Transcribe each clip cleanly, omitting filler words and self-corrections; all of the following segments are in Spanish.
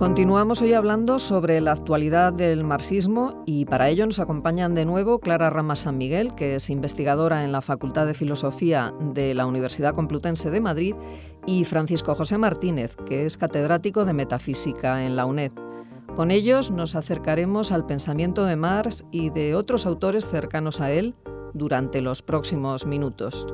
Continuamos hoy hablando sobre la actualidad del marxismo y para ello nos acompañan de nuevo Clara Ramas San Miguel, que es investigadora en la Facultad de Filosofía de la Universidad Complutense de Madrid, y Francisco José Martínez, que es catedrático de Metafísica en la UNED. Con ellos nos acercaremos al pensamiento de Marx y de otros autores cercanos a él durante los próximos minutos.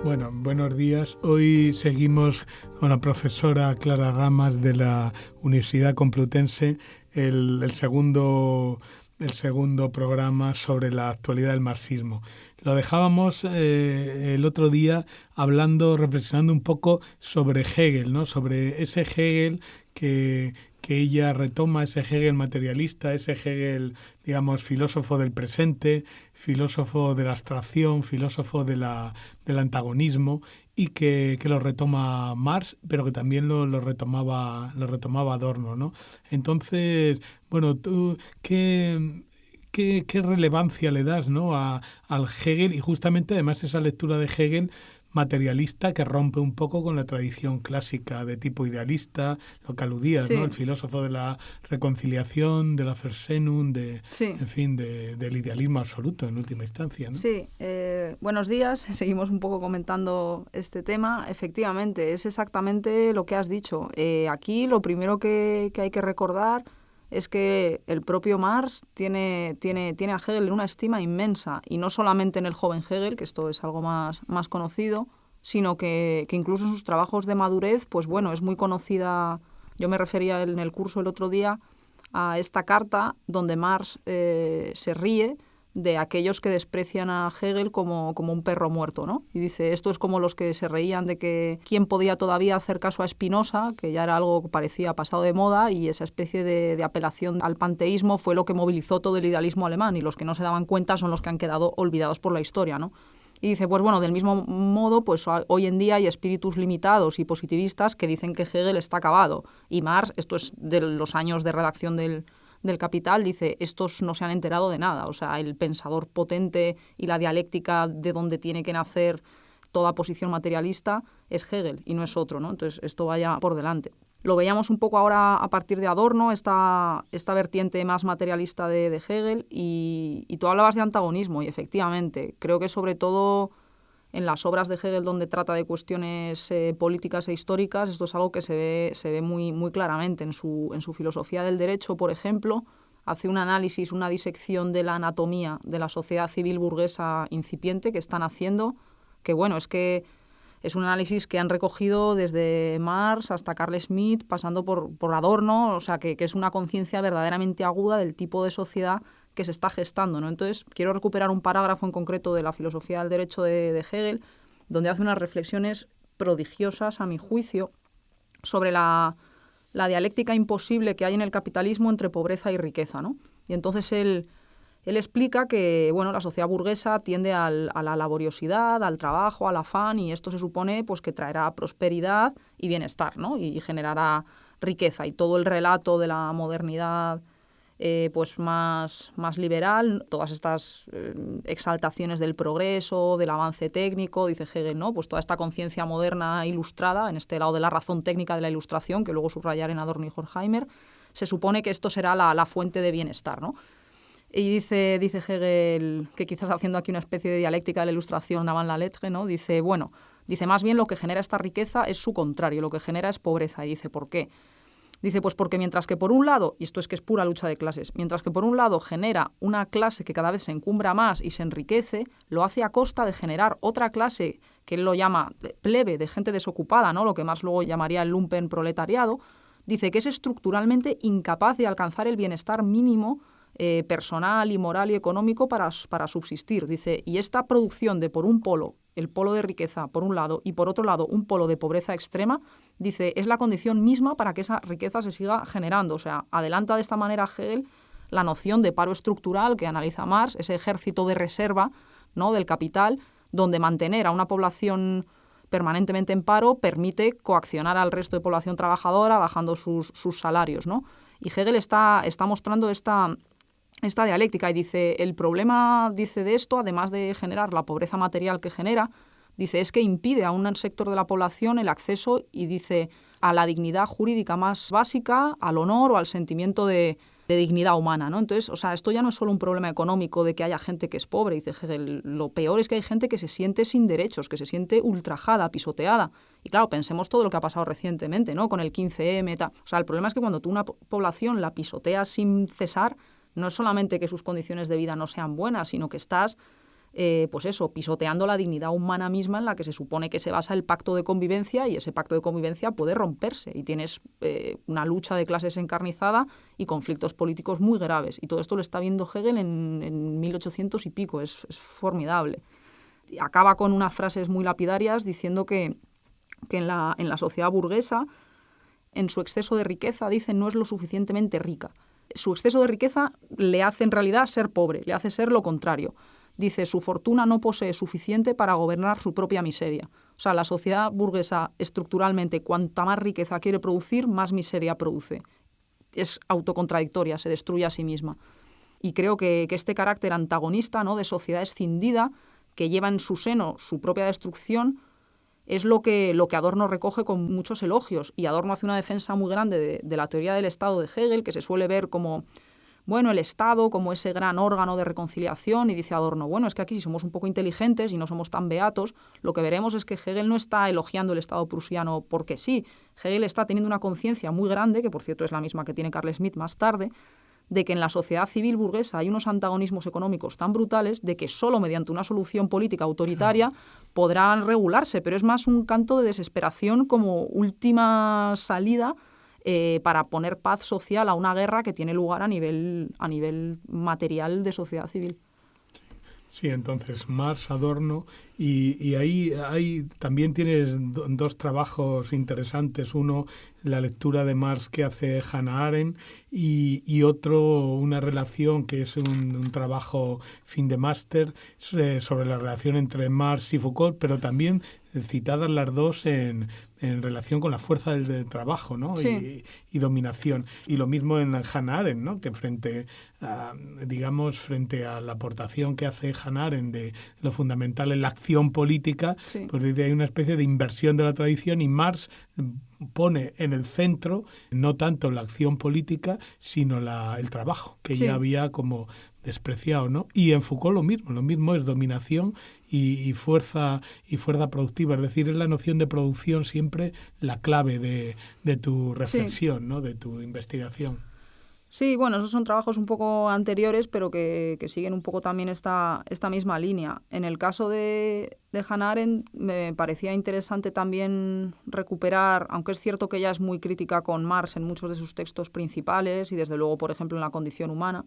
Bueno, buenos días. Hoy seguimos con la profesora Clara Ramas de la Universidad Complutense el segundo programa sobre la actualidad del marxismo. Lo dejábamos el otro día reflexionando un poco sobre Hegel, ¿no? Sobre ese Hegel que ella retoma, ese Hegel materialista, ese Hegel, digamos, filósofo del presente, filósofo de la abstracción, filósofo del antagonismo, y que lo retoma Marx, pero que también lo retomaba Adorno, ¿no? Entonces, bueno, tú, ¿qué relevancia le das, ¿no? al Hegel, y justamente además esa lectura de Hegel materialista que rompe un poco con la tradición clásica de tipo idealista, lo que aludías, sí, ¿no? El filósofo de la reconciliación, de la Versehnung, sí, en fin, del idealismo absoluto en última instancia, ¿no? Sí, buenos días. Seguimos un poco comentando este tema. Efectivamente, es exactamente lo que has dicho. Aquí lo primero que hay que recordar es que el propio Marx tiene a Hegel en una estima inmensa, y no solamente en el joven Hegel, que esto es algo más conocido, sino que incluso en sus trabajos de madurez, pues bueno, es muy conocida. Yo me refería en el curso el otro día a esta carta donde Marx se ríe de aquellos que desprecian a Hegel como un perro muerto, ¿no? Y dice, esto es como los que se reían de que quién podía todavía hacer caso a Spinoza, que ya era algo que parecía pasado de moda, y esa especie de apelación al panteísmo fue lo que movilizó todo el idealismo alemán, y los que no se daban cuenta son los que han quedado olvidados por la historia, ¿no? Y dice, pues bueno, del mismo modo, pues hoy en día hay espíritus limitados y positivistas que dicen que Hegel está acabado, y Marx, esto es de los años de redacción del Capital, dice, estos no se han enterado de nada. O sea, el pensador potente y la dialéctica de donde tiene que nacer toda posición materialista es Hegel y no es otro, ¿no? Entonces, esto vaya por delante. Lo veíamos un poco ahora a partir de Adorno, esta vertiente más materialista de Hegel, y tú hablabas de antagonismo, y efectivamente, creo que sobre todo en las obras de Hegel donde trata de cuestiones políticas e históricas, esto es algo que se ve muy, muy claramente. En su filosofía del derecho, por ejemplo, hace un análisis, una disección de la anatomía de la sociedad civil burguesa incipiente que están haciendo, que bueno, es que es un análisis que han recogido desde Marx hasta Carl Schmitt, pasando por Adorno, o sea, que es una conciencia verdaderamente aguda del tipo de sociedad que se está gestando, ¿no? Entonces, quiero recuperar un parágrafo en concreto de la filosofía del derecho de Hegel, donde hace unas reflexiones prodigiosas, a mi juicio, sobre la dialéctica imposible que hay en el capitalismo entre pobreza y riqueza, ¿no? Y entonces él explica que, bueno, la sociedad burguesa tiende a la laboriosidad, al trabajo, al afán, y esto se supone pues, que traerá prosperidad y bienestar, ¿no? Y generará riqueza. Y todo el relato de la modernidad pues más liberal, todas estas exaltaciones del progreso, del avance técnico, dice Hegel, ¿no? Pues toda esta conciencia moderna ilustrada, en este lado de la razón técnica de la ilustración, que luego subrayar en Adorno y Horkheimer, se supone que esto será la fuente de bienestar, ¿no? Y dice Hegel, que quizás haciendo aquí una especie de dialéctica de la ilustración avant la lettre, ¿no? Dice, más bien lo que genera esta riqueza es su contrario, lo que genera es pobreza. Y dice, ¿por qué? Dice, pues porque mientras que por un lado, y esto es que es pura lucha de clases, mientras que por un lado genera una clase que cada vez se encumbra más y se enriquece, lo hace a costa de generar otra clase que él lo llama plebe, de gente desocupada, ¿no? Lo que más luego llamaría el lumpen proletariado. Dice que es estructuralmente incapaz de alcanzar el bienestar mínimo personal y moral y económico para subsistir. Dice, y esta producción de por un polo, el polo de riqueza por un lado y por otro lado un polo de pobreza extrema, dice, es la condición misma para que esa riqueza se siga generando. O sea, adelanta de esta manera Hegel la noción de paro estructural que analiza Marx, ese ejército de reserva, ¿no?, del capital, donde mantener a una población permanentemente en paro permite coaccionar al resto de población trabajadora bajando sus salarios, ¿no? Y Hegel está mostrando esta dialéctica y dice, el problema, dice, de esto, además de generar la pobreza material que genera, dice, es que impide a un sector de la población el acceso, y dice, a la dignidad jurídica más básica, al honor o al sentimiento de dignidad humana, ¿no? Entonces, o sea, esto ya no es solo un problema económico de que haya gente que es pobre, dice Hegel, lo peor es que hay gente que se siente sin derechos, que se siente ultrajada, pisoteada. Y claro, pensemos todo lo que ha pasado recientemente, ¿no? Con el 15M, tal. O sea, el problema es que cuando tú una población la pisoteas sin cesar, no es solamente que sus condiciones de vida no sean buenas, sino que estás pues eso, pisoteando la dignidad humana misma en la que se supone que se basa el pacto de convivencia, y ese pacto de convivencia puede romperse y tienes una lucha de clases encarnizada y conflictos políticos muy graves. Y todo esto lo está viendo Hegel en 1800 y pico, es formidable. Y acaba con unas frases muy lapidarias diciendo que en la sociedad burguesa, en su exceso de riqueza, dice, no es lo suficientemente rica. Su exceso de riqueza le hace en realidad ser pobre, le hace ser lo contrario. Dice, su fortuna no posee suficiente para gobernar su propia miseria. O sea, la sociedad burguesa estructuralmente, cuanta más riqueza quiere producir, más miseria produce. Es autocontradictoria, se destruye a sí misma. Y creo que este carácter antagonista, ¿no?, de sociedad escindida, que lleva en su seno su propia destrucción, es lo que Adorno recoge con muchos elogios. Y Adorno hace una defensa muy grande de la teoría del Estado de Hegel, que se suele ver como, bueno, el Estado como ese gran órgano de reconciliación, y dice Adorno, bueno, es que aquí si somos un poco inteligentes y no somos tan beatos, lo que veremos es que Hegel no está elogiando el Estado prusiano porque sí. Hegel está teniendo una conciencia muy grande, que por cierto es la misma que tiene Carl Schmitt más tarde, de que en la sociedad civil burguesa hay unos antagonismos económicos tan brutales de que solo mediante una solución política autoritaria podrán regularse, pero es más un canto de desesperación como última salida para poner paz social a una guerra que tiene lugar a nivel material de sociedad civil. Sí, entonces Marx, Adorno, y ahí también tienes dos trabajos interesantes. Uno, la lectura de Marx que hace Hannah Arendt, y otro, una relación que es un trabajo fin de máster sobre la relación entre Marx y Foucault, pero también citadas las dos en relación con la fuerza del trabajo, ¿no? Sí. Y dominación. Y lo mismo en Hannah Arendt, ¿no? Que frente a la aportación que hace Hannah Arendt de lo fundamental en la acción política, Sí. pues hay una especie de inversión de la tradición, y Marx pone en el centro no tanto la acción política, sino el trabajo, que Sí. ya había como despreciado, ¿no? Y en Foucault lo mismo es dominación y fuerza productiva, es decir, es la noción de producción siempre la clave de tu reflexión, ¿no?, de tu investigación. Sí, bueno, esos son trabajos un poco anteriores, pero que siguen un poco también esta misma línea. En el caso de Hannah Arendt me parecía interesante también recuperar, aunque es cierto que ella es muy crítica con Marx en muchos de sus textos principales y desde luego, por ejemplo, en La condición humana,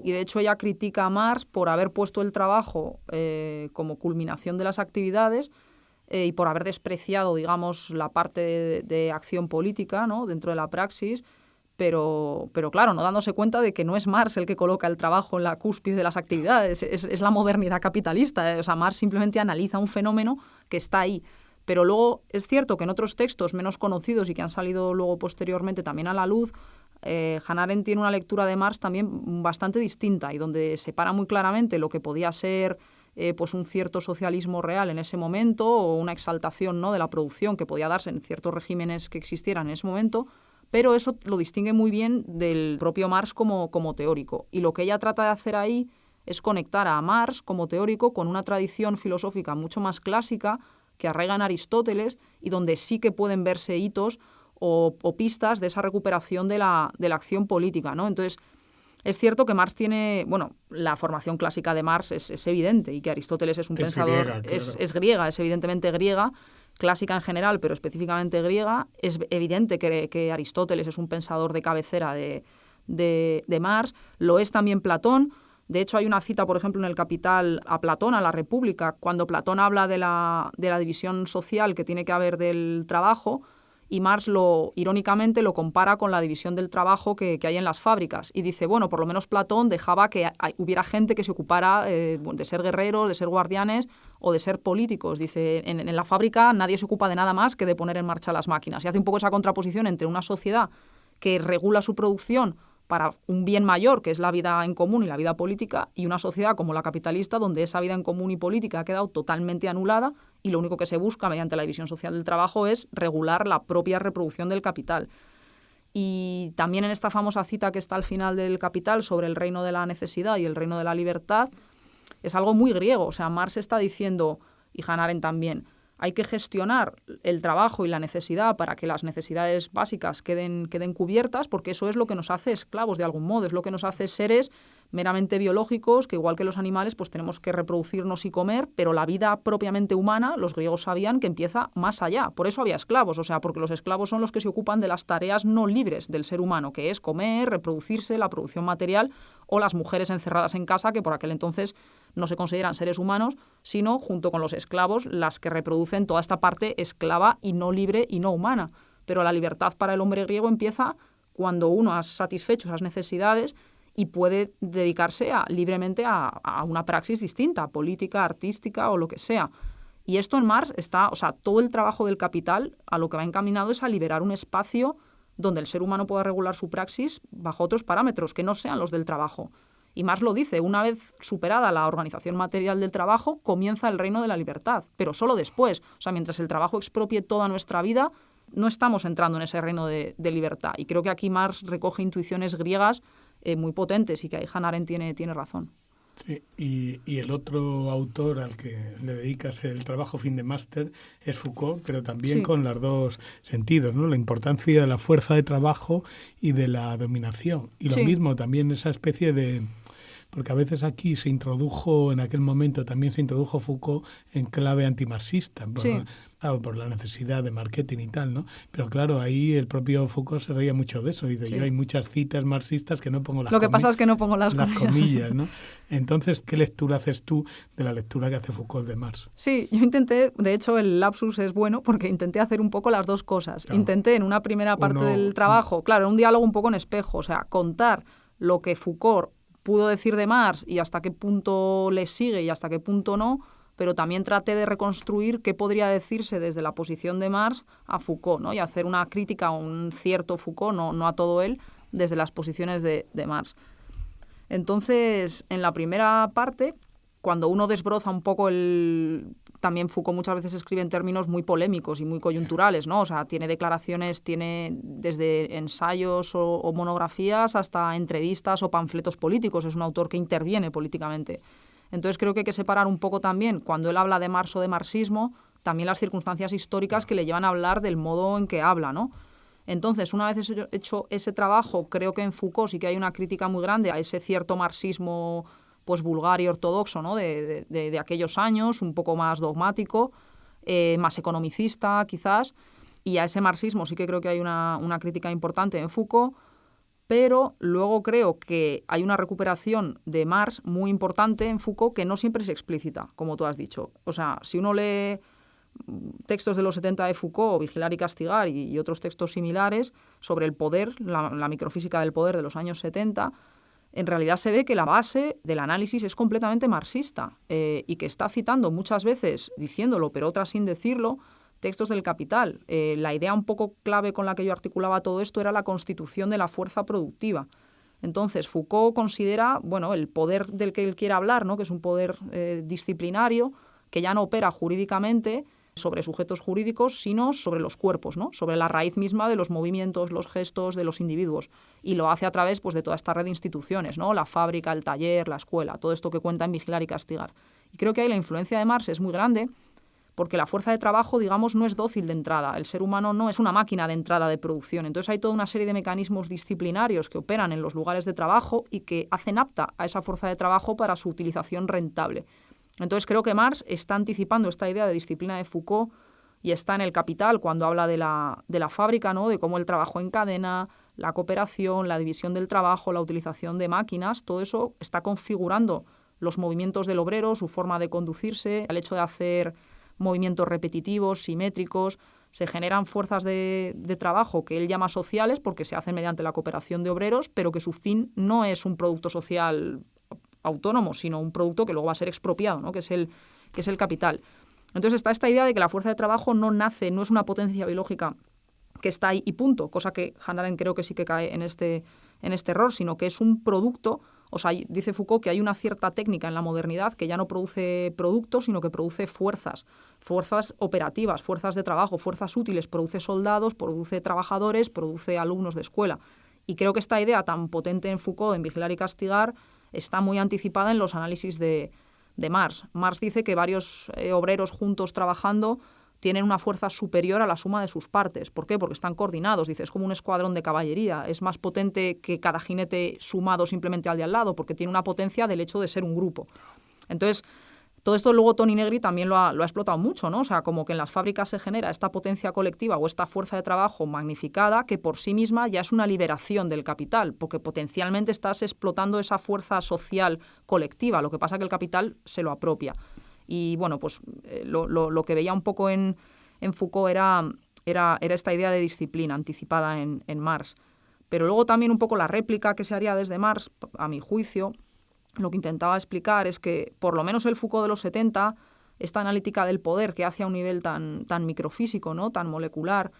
y de hecho ella critica a Marx por haber puesto el trabajo como culminación de las actividades y por haber despreciado, digamos, la parte de acción política, ¿no?, dentro de la praxis. Pero claro, no dándose cuenta de que no es Marx el que coloca el trabajo en la cúspide de las actividades, es la modernidad capitalista. O sea, Marx simplemente analiza un fenómeno que está ahí. Pero luego es cierto que en otros textos menos conocidos y que han salido luego posteriormente también a la luz, Hannah Arendt tiene una lectura de Marx también bastante distinta y donde separa muy claramente lo que podía ser pues un cierto socialismo real en ese momento o una exaltación, ¿no?, de la producción que podía darse en ciertos regímenes que existieran en ese momento, pero eso lo distingue muy bien del propio Marx como teórico. Y lo que ella trata de hacer ahí es conectar a Marx como teórico con una tradición filosófica mucho más clásica que arraiga en Aristóteles y donde sí que pueden verse hitos o pistas de esa recuperación de la acción política, ¿no? Entonces, es cierto que Marx tiene, bueno, la formación clásica de Marx es evidente y que Aristóteles es un pensador, griega, claro. es griega, es evidentemente griega, clásica en general, pero específicamente griega. Es evidente que Aristóteles es un pensador de cabecera de Marx. Lo es también Platón. De hecho, hay una cita, por ejemplo, en el Capital a Platón, a la República, cuando Platón habla de la división social que tiene que haber del trabajo, y Marx irónicamente lo compara con la división del trabajo que hay en las fábricas. Y dice, bueno, por lo menos Platón dejaba que hubiera gente que se ocupara de ser guerreros, de ser guardianes o de ser políticos. Dice, en la fábrica nadie se ocupa de nada más que de poner en marcha las máquinas. Y hace un poco esa contraposición entre una sociedad que regula su producción para un bien mayor, que es la vida en común y la vida política, y una sociedad como la capitalista, donde esa vida en común y política ha quedado totalmente anulada y lo único que se busca mediante la división social del trabajo es regular la propia reproducción del capital. Y también en esta famosa cita que está al final del Capital sobre el reino de la necesidad y el reino de la libertad, es algo muy griego. O sea, Marx está diciendo, y Hannah Arendt también, hay que gestionar el trabajo y la necesidad para que las necesidades básicas queden cubiertas, porque eso es lo que nos hace esclavos de algún modo, es lo que nos hace seres meramente biológicos, que igual que los animales pues tenemos que reproducirnos y comer, pero la vida propiamente humana, los griegos sabían que empieza más allá. Por eso había esclavos, o sea, porque los esclavos son los que se ocupan de las tareas no libres del ser humano, que es comer, reproducirse, la producción material, o las mujeres encerradas en casa, que por aquel entonces no se consideran seres humanos, sino, junto con los esclavos, las que reproducen toda esta parte esclava y no libre y no humana. Pero la libertad para el hombre griego empieza cuando uno ha satisfecho esas necesidades y puede dedicarse libremente a una praxis distinta, política, artística o lo que sea. Y esto en Marx está, o sea, todo el trabajo del Capital a lo que va encaminado es a liberar un espacio donde el ser humano pueda regular su praxis bajo otros parámetros que no sean los del trabajo. Y Marx lo dice, una vez superada la organización material del trabajo, comienza el reino de la libertad, pero solo después. O sea, mientras el trabajo expropie toda nuestra vida, no estamos entrando en ese reino de libertad. Y creo que aquí Marx recoge intuiciones griegas muy potentes y que ahí Hannah Arendt tiene razón. Sí, y el otro autor al que le dedicas el trabajo fin de máster es Foucault, pero también con los dos sentidos, ¿no? La importancia de la fuerza de trabajo y de la dominación. Y lo mismo también esa especie de... Porque a veces aquí se introdujo, en aquel momento también se introdujo Foucault en clave antimarxista, por la necesidad de marketing y tal, ¿no? Pero claro, ahí el propio Foucault se reía mucho de eso. Dice, yo hay muchas citas marxistas que no pongo las comillas. Lo que pasa es que no pongo las comillas, ¿no? Entonces, ¿qué lectura haces tú de la lectura que hace Foucault de Marx? Sí, yo intenté, de hecho el lapsus es bueno porque intenté hacer un poco las dos cosas. Claro. Intenté en una primera parte del trabajo, claro, en un diálogo un poco en espejo, o sea, contar lo que Foucault pudo decir de Marx y hasta qué punto le sigue y hasta qué punto no, pero también traté de reconstruir qué podría decirse desde la posición de Marx a Foucault, ¿no? Y hacer una crítica a un cierto Foucault, no a todo él, desde las posiciones de Marx. Entonces, en la primera parte, cuando uno desbroza un poco también Foucault muchas veces escribe en términos muy polémicos y muy coyunturales, ¿no? O sea, tiene declaraciones, tiene desde ensayos o monografías hasta entrevistas o panfletos políticos. Es un autor que interviene políticamente. Entonces creo que hay que separar un poco también, cuando él habla de Marx o de marxismo, también las circunstancias históricas que le llevan a hablar del modo en que habla, ¿no? Entonces, una vez hecho ese trabajo, creo que en Foucault sí que hay una crítica muy grande a ese cierto marxismo pues vulgar y ortodoxo, ¿no? de aquellos años, un poco más dogmático, más economicista quizás, y a ese marxismo sí que creo que hay una crítica importante en Foucault, pero luego creo que hay una recuperación de Marx muy importante en Foucault que no siempre es explícita, como tú has dicho. O sea, si uno lee textos de los 70 de Foucault, Vigilar y Castigar y otros textos similares sobre el poder, la microfísica del poder de los años 70, en realidad se ve que la base del análisis es completamente marxista y que está citando muchas veces, diciéndolo, pero otras sin decirlo, textos del Capital. La idea un poco clave con la que yo articulaba todo esto era la constitución de la fuerza productiva. Entonces, Foucault considera, bueno, el poder del que él quiere hablar, ¿no? Que es un poder disciplinario, que ya no opera jurídicamente sobre sujetos jurídicos, sino sobre los cuerpos, ¿no? Sobre la raíz misma de los movimientos, los gestos de los individuos. Y lo hace a través pues, de toda esta red de instituciones, ¿no? La fábrica, el taller, la escuela, todo esto que cuenta en Vigilar y Castigar. Y creo que ahí la influencia de Marx es muy grande porque la fuerza de trabajo, digamos, no es dócil de entrada. El ser humano no es una máquina de entrada de producción. Entonces hay toda una serie de mecanismos disciplinarios que operan en los lugares de trabajo y que hacen apta a esa fuerza de trabajo para su utilización rentable. Entonces creo que Marx está anticipando esta idea de disciplina de Foucault y está en el Capital cuando habla de la fábrica, ¿no? De cómo el trabajo en cadena, la cooperación, la división del trabajo, la utilización de máquinas, todo eso está configurando los movimientos del obrero, su forma de conducirse, el hecho de hacer movimientos repetitivos, simétricos, se generan fuerzas de trabajo que él llama sociales porque se hacen mediante la cooperación de obreros, pero que su fin no es un producto social autónomo, sino un producto que luego va a ser expropiado, ¿no? que es el capital. Entonces está esta idea de que la fuerza de trabajo no nace, no es una potencia biológica que está ahí y punto, cosa que Hannah Arendt creo que sí que cae en este error, sino que es un producto O sea, dice Foucault que hay una cierta técnica en la modernidad que ya no produce productos, sino que produce fuerzas operativas, fuerzas de trabajo, fuerzas útiles, produce soldados, produce trabajadores, produce alumnos de escuela. Y creo que esta idea tan potente en Foucault, en Vigilar y Castigar, está muy anticipada en los análisis de Marx. Marx dice que varios obreros juntos trabajando tienen una fuerza superior a la suma de sus partes. ¿Por qué? Porque están coordinados. Dice, es como un escuadrón de caballería. Es más potente que cada jinete sumado simplemente al de al lado, porque tiene una potencia del hecho de ser un grupo. Entonces, todo esto luego Toni Negri también lo ha explotado mucho, ¿no? O sea, como que en las fábricas se genera esta potencia colectiva o esta fuerza de trabajo magnificada que por sí misma ya es una liberación del capital, porque potencialmente estás explotando esa fuerza social colectiva. Lo que pasa es que el capital se lo apropia. Y bueno, pues lo que veía un poco en Foucault era esta idea de disciplina anticipada en Marx. Pero luego también un poco la réplica que se haría desde Marx, a mi juicio, lo que intentaba explicar es que por lo menos el Foucault de los 70, esta analítica del poder que hace a un nivel tan microfísico, ¿no? Tan molecular,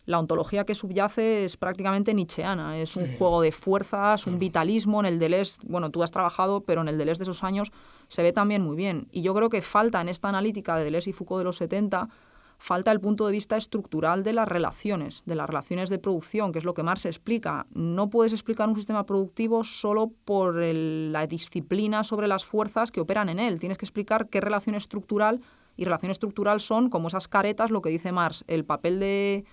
la ontología que subyace es prácticamente nietzscheana. Es un juego de fuerzas, un vitalismo. En el Deleuze, bueno, tú has trabajado, pero en el Deleuze de esos años se ve también muy bien. Y yo creo que falta en esta analítica de Deleuze y Foucault de los 70, falta el punto de vista estructural de las relaciones de producción, que es lo que Marx explica. No puedes explicar un sistema productivo solo por la disciplina sobre las fuerzas que operan en él. Tienes que explicar qué relación estructural, y relación estructural son como esas caretas, lo que dice Marx, el papel de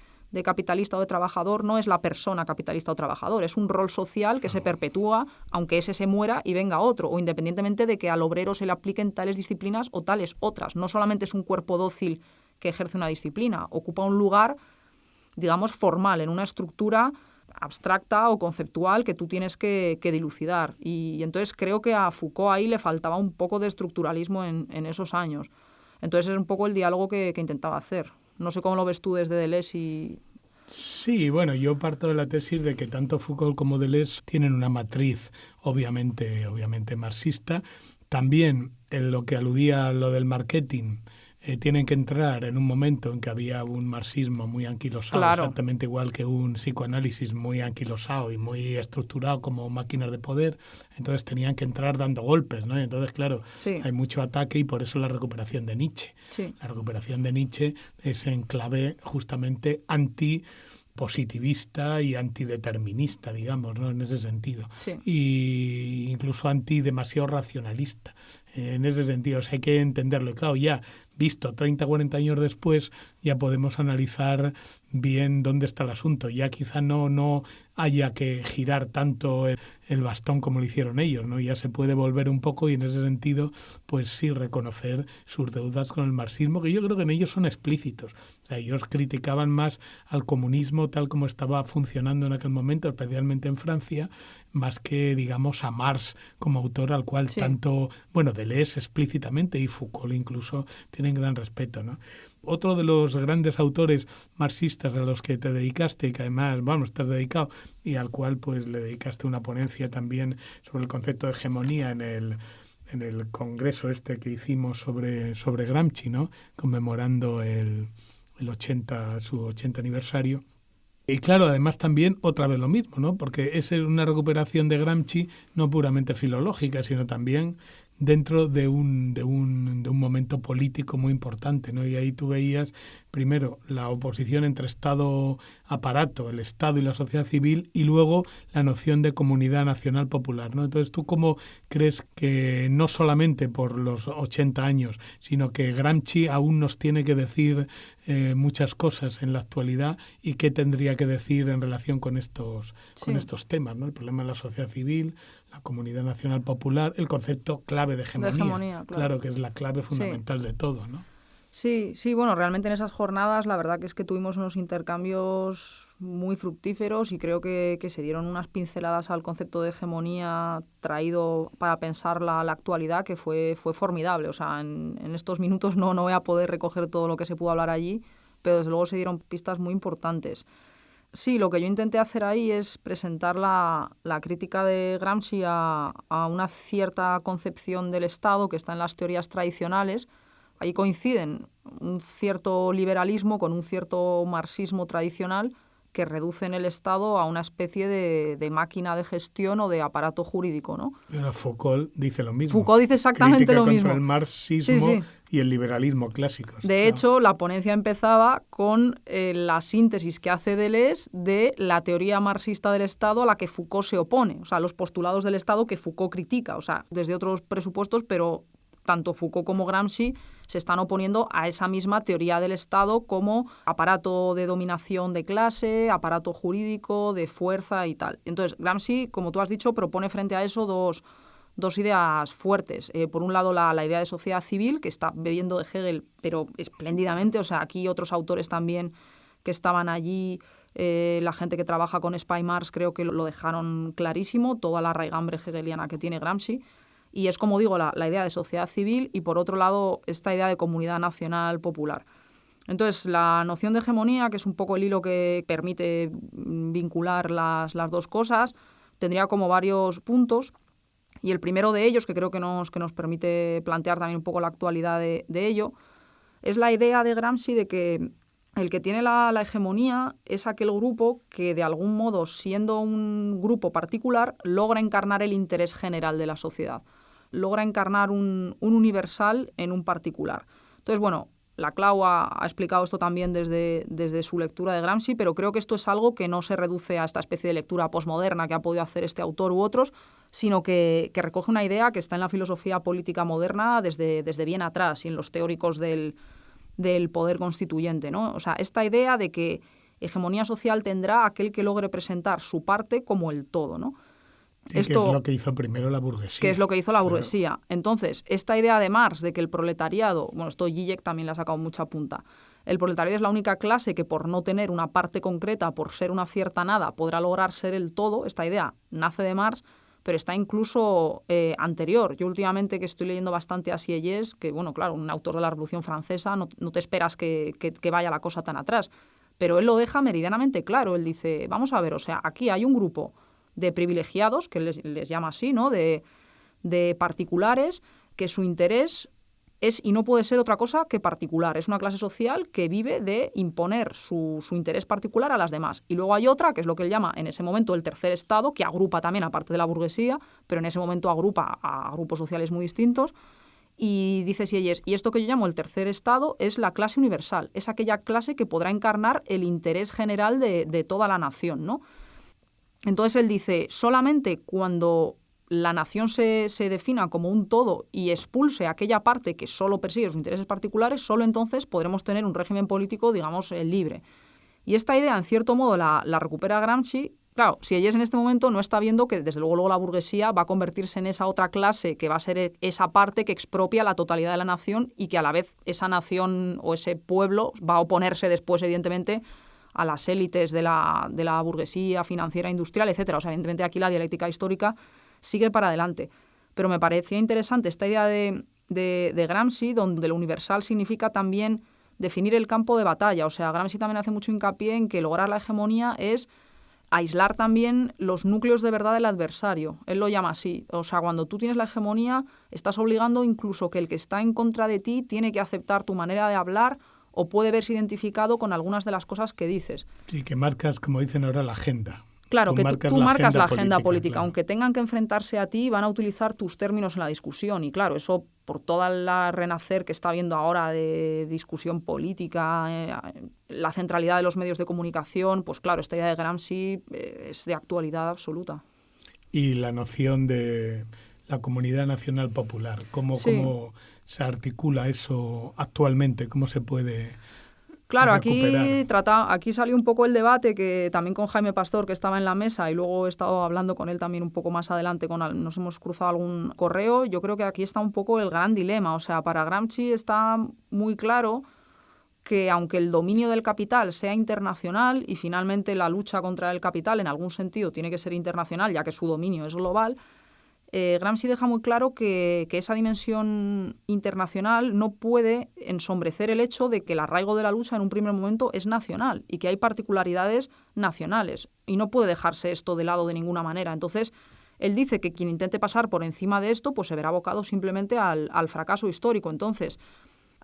capitalista o de trabajador no es la persona capitalista o trabajador, es un rol social que se perpetúa aunque ese se muera y venga otro, o independientemente de que al obrero se le apliquen tales disciplinas o tales otras. No solamente es un cuerpo dócil que ejerce una disciplina, ocupa un lugar, digamos, formal, en una estructura abstracta o conceptual que tú tienes que dilucidar. Y entonces creo que a Foucault ahí le faltaba un poco de estructuralismo en esos años. Entonces es un poco el diálogo que intentaba hacer. No sé cómo lo ves tú desde Deleuze y... Sí, bueno, yo parto de la tesis de que tanto Foucault como Deleuze tienen una matriz obviamente marxista. También en lo que aludía a lo del marketing, tienen que entrar en un momento en que había un marxismo muy anquilosado, claro, exactamente igual que un psicoanálisis muy anquilosado y muy estructurado como máquinas de poder. Entonces tenían que entrar dando golpes, ¿no? Y entonces, claro, sí, hay mucho ataque y por eso la recuperación de Nietzsche. Sí. La recuperación de Nietzsche es en clave justamente antipositivista y antideterminista, digamos, ¿no? En ese sentido. Sí. Y incluso demasiado racionalista. En ese sentido, o sea, hay que entenderlo. Y claro, ya visto 30, 40 años después, ya podemos analizar bien dónde está el asunto. Ya quizá no haya que girar tanto el bastón como lo hicieron ellos, ¿no? Ya se puede volver un poco y en ese sentido, pues sí, reconocer sus deudas con el marxismo, que yo creo que en ellos son explícitos. O sea, ellos criticaban más al comunismo tal como estaba funcionando en aquel momento, especialmente en Francia, más que, digamos, a Marx como autor al cual tanto, bueno, Deleuze explícitamente y Foucault incluso tienen gran respeto, ¿no? Otro de los grandes autores marxistas a los que te dedicaste, que además, estás dedicado y al cual pues le dedicaste una ponencia también sobre el concepto de hegemonía en el congreso que hicimos sobre Gramsci, ¿no? Conmemorando su 80 aniversario. Y claro, además también otra vez lo mismo, ¿no? Porque esa es una recuperación de Gramsci no puramente filológica, sino también dentro de un momento político muy importante, ¿no? Y ahí tú veías primero la oposición entre Estado-aparato, el Estado y la sociedad civil, y luego la noción de comunidad nacional popular, ¿no? Entonces, ¿tú cómo crees que no solamente por los 80 años, sino que Gramsci aún nos tiene que decir muchas cosas en la actualidad y qué tendría que decir en relación con estos temas, ¿no? El problema de la sociedad civil, la comunidad nacional popular, el concepto clave de hegemonía, claro, que es la clave fundamental de todo, ¿no? Sí, bueno, realmente en esas jornadas la verdad que es que tuvimos unos intercambios muy fructíferos y creo que se dieron unas pinceladas al concepto de hegemonía traído para pensar la actualidad que fue formidable. O sea, en estos minutos no voy a poder recoger todo lo que se pudo hablar allí, pero desde luego se dieron pistas muy importantes. Sí, lo que yo intenté hacer ahí es presentar la crítica de Gramsci a una cierta concepción del Estado que está en las teorías tradicionales. Ahí coinciden un cierto liberalismo con un cierto marxismo tradicional, que reducen el Estado a una especie de máquina de gestión o de aparato jurídico, ¿no? Pero Foucault dice lo mismo. Foucault dice exactamente Crítica lo mismo. Contra el marxismo Sí. y el liberalismo clásicos. De hecho, la ponencia empezaba con la síntesis que hace Deleuze de la teoría marxista del Estado a la que Foucault se opone, o sea, los postulados del Estado que Foucault critica, o sea, desde otros presupuestos, pero tanto Foucault como Gramsci se están oponiendo a esa misma teoría del Estado como aparato de dominación de clase, aparato jurídico, de fuerza y tal. Entonces, Gramsci, como tú has dicho, propone frente a eso dos ideas fuertes. Por un lado, la idea de sociedad civil, que está bebiendo de Hegel, pero espléndidamente. O sea, aquí otros autores también que estaban allí, la gente que trabaja con Spy-Mars, creo que lo dejaron clarísimo, toda la raigambre hegeliana que tiene Gramsci. Y es, como digo, la idea de sociedad civil y, por otro lado, esta idea de comunidad nacional popular. Entonces, la noción de hegemonía, que es un poco el hilo que permite vincular las dos cosas, tendría como varios puntos. Y el primero de ellos, que creo que nos permite plantear también un poco la actualidad de ello, es la idea de Gramsci de que el que tiene la hegemonía es aquel grupo que, de algún modo, siendo un grupo particular, logra encarnar el interés general de la sociedad. Logra encarnar un universal en un particular. Entonces, bueno, Laclau ha explicado esto también desde su lectura de Gramsci, pero creo que esto es algo que no se reduce a esta especie de lectura posmoderna que ha podido hacer este autor u otros, sino que recoge una idea que está en la filosofía política moderna desde bien atrás y en los teóricos del poder constituyente, ¿no? O sea, esta idea de que hegemonía social tendrá aquel que logre presentar su parte como el todo, ¿no? Esto, que es lo que hizo primero la burguesía. Que es lo que hizo la burguesía. Entonces, esta idea de Marx de que el proletariado, bueno, esto Zizek también le ha sacado mucha punta, el proletariado es la única clase que por no tener una parte concreta, por ser una cierta nada, podrá lograr ser el todo. Esta idea nace de Marx, pero está incluso anterior. Yo últimamente que estoy leyendo bastante a Sieyès, que, bueno, claro, un autor de la Revolución Francesa, no te esperas que vaya la cosa tan atrás. Pero él lo deja meridianamente claro. Él dice, vamos a ver, o sea, aquí hay un grupo de privilegiados, que les llama así, ¿no? De particulares, que su interés es y no puede ser otra cosa que particular. Es una clase social que vive de imponer su interés particular a las demás. Y luego hay otra, que es lo que él llama en ese momento el tercer estado, que agrupa también, aparte de la burguesía, pero en ese momento agrupa a grupos sociales muy distintos. Y dice Sieyès, y esto que yo llamo el tercer estado es la clase universal. Es aquella clase que podrá encarnar el interés general de toda la nación, ¿no? Entonces él dice, solamente cuando la nación se defina como un todo y expulse aquella parte que solo persigue sus intereses particulares, solo entonces podremos tener un régimen político, digamos, libre. Y esta idea, en cierto modo, la recupera Gramsci. Claro, Sieyès en este momento no está viendo que, desde luego, la burguesía va a convertirse en esa otra clase que va a ser esa parte que expropia la totalidad de la nación y que, a la vez, esa nación o ese pueblo va a oponerse después, evidentemente, a las élites de la burguesía financiera, industrial, etcétera. O sea, evidentemente aquí la dialéctica histórica sigue para adelante. Pero me parecía interesante esta idea de Gramsci, donde lo universal significa también definir el campo de batalla. O sea, Gramsci también hace mucho hincapié en que lograr la hegemonía es aislar también los núcleos de verdad del adversario. Él lo llama así. O sea, cuando tú tienes la hegemonía, estás obligando incluso que el que está en contra de ti tiene que aceptar tu manera de hablar o puede verse identificado con algunas de las cosas que dices. Sí, que marcas, como dicen ahora, la agenda. Claro, que tú marcas la agenda política. Claro. Aunque tengan que enfrentarse a ti, van a utilizar tus términos en la discusión. Y claro, eso, por toda la renacer que está habiendo ahora de discusión política, la centralidad de los medios de comunicación, pues claro, esta idea de Gramsci es de actualidad absoluta. Y la noción de la comunidad nacional popular, ¿cómo se articula eso actualmente? ¿Cómo se puede Claro, recuperar? aquí salió un poco el debate, que también con Jaime Pastor, que estaba en la mesa, y luego he estado hablando con él también un poco más adelante, nos hemos cruzado algún correo. Yo creo que aquí está un poco el gran dilema. O sea, para Gramsci está muy claro que, aunque el dominio del capital sea internacional y finalmente la lucha contra el capital en algún sentido tiene que ser internacional, ya que su dominio es global, Gramsci deja muy claro que esa dimensión internacional no puede ensombrecer el hecho de que el arraigo de la lucha en un primer momento es nacional y que hay particularidades nacionales, y no puede dejarse esto de lado de ninguna manera. Entonces, él dice que quien intente pasar por encima de esto pues se verá abocado simplemente al fracaso histórico. Entonces,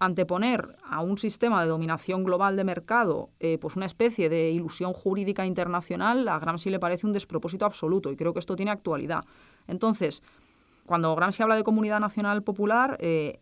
anteponer a un sistema de dominación global de mercado pues una especie de ilusión jurídica internacional, a Gramsci le parece un despropósito absoluto y creo que esto tiene actualidad. Entonces, cuando Gramsci habla de comunidad nacional popular,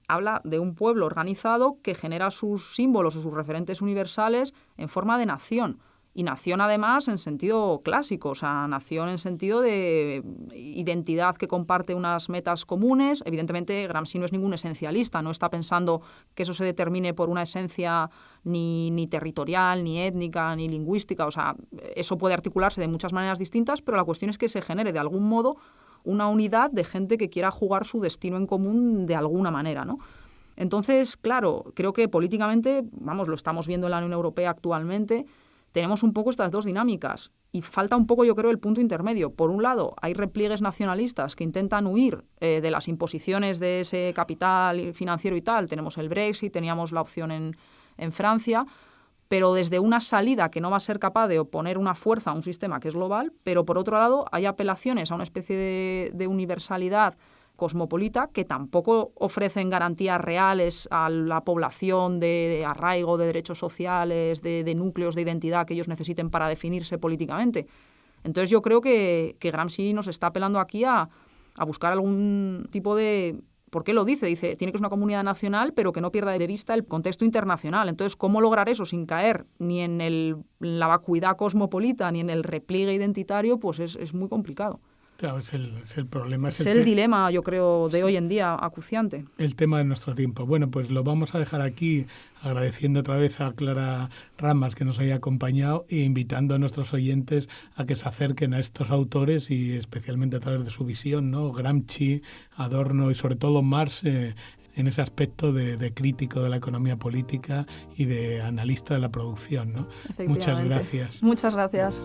habla de un pueblo organizado que genera sus símbolos o sus referentes universales en forma de nación. Y nación, además, en sentido clásico, o sea, nación en sentido de identidad que comparte unas metas comunes. Evidentemente, Gramsci no es ningún esencialista, no está pensando que eso se determine por una esencia ni territorial, ni étnica, ni lingüística. O sea, eso puede articularse de muchas maneras distintas, pero la cuestión es que se genere de algún modo una unidad de gente que quiera jugar su destino en común de alguna manera, ¿no? Entonces, claro, creo que políticamente, lo estamos viendo en la Unión Europea actualmente, tenemos un poco estas dos dinámicas y falta un poco, yo creo, el punto intermedio. Por un lado, hay repliegues nacionalistas que intentan huir de las imposiciones de ese capital financiero y tal. Tenemos el Brexit, teníamos la opción en Francia, pero desde una salida que no va a ser capaz de oponer una fuerza a un sistema que es global, pero por otro lado hay apelaciones a una especie de universalidad cosmopolita que tampoco ofrecen garantías reales a la población de arraigo, de derechos sociales, de núcleos de identidad que ellos necesiten para definirse políticamente. Entonces yo creo que Gramsci nos está apelando aquí a buscar algún tipo de... ¿Por qué lo dice? Dice, tiene que ser una comunidad nacional, pero que no pierda de vista el contexto internacional. Entonces, ¿cómo lograr eso sin caer ni en la vacuidad cosmopolita ni en el repliegue identitario? Pues es muy complicado. Claro, es el problema. Es el dilema, yo creo, de hoy en día acuciante. El tema de nuestro tiempo. Bueno, pues lo vamos a dejar aquí, agradeciendo otra vez a Clara Ramas que nos haya acompañado e invitando a nuestros oyentes a que se acerquen a estos autores y especialmente a través de su visión, ¿no? Gramsci, Adorno y sobre todo Marx en ese aspecto de crítico de la economía política y de analista de la producción, ¿no? Efectivamente. Muchas gracias. Muchas gracias.